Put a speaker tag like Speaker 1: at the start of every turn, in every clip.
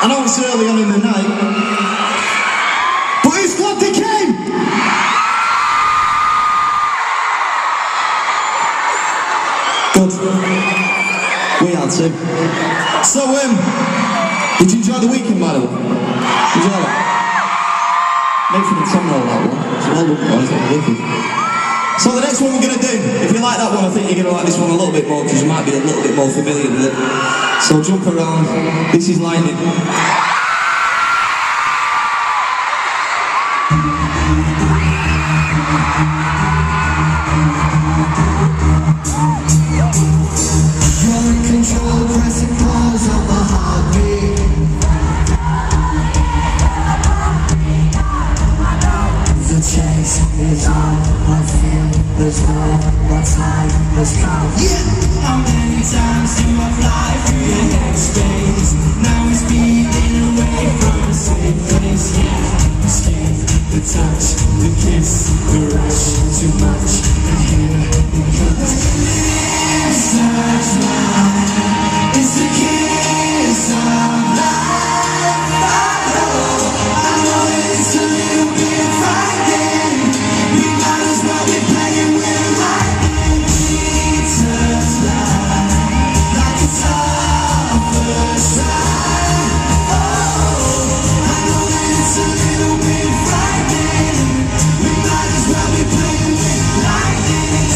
Speaker 1: I know it's early on in the night, but who's glad they came? Good. We are too. So, did you enjoy the weekend, by the way? Enjoy it? Nathan and Tom rolled that one. So well done, boys. That was wicked. So the next one we're going to do, if you like that one, I think you're going to like this one a little bit more, because you might be a little bit more familiar with it. So jump around. This is Lightning.
Speaker 2: You're in control, pressing pause on my heartbeat. The chase is on, I feel there's no more time has come. Yeah! How many times do I fly through your headspace? Now we're speeding away from the same place. Yeah, escape, the touch, the kiss, the rush, too much, and here it comes. Search mine, it's the kiss of life. I know it's a little bit frightening. We might as well be playing with lightning. Search light, like it's our first sight. I know that it's a little bit frightening. We might as well be playing with lightning.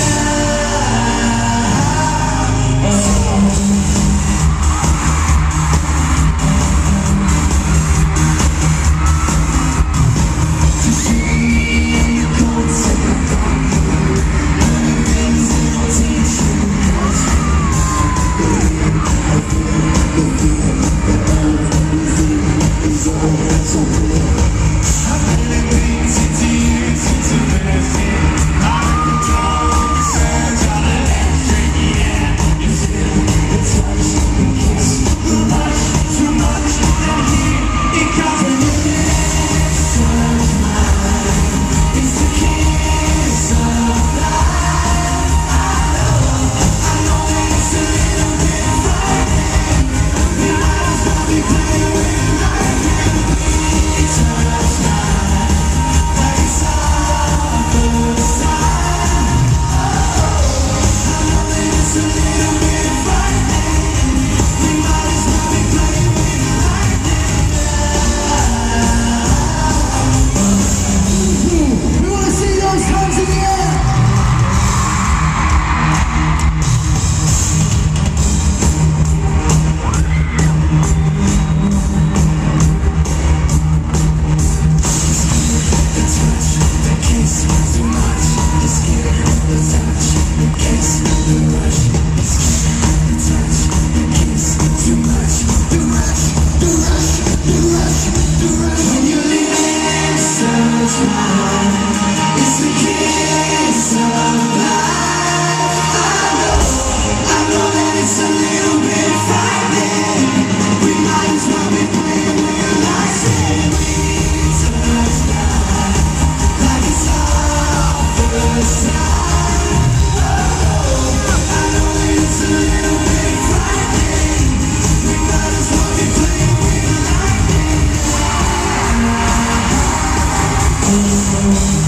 Speaker 2: Oh,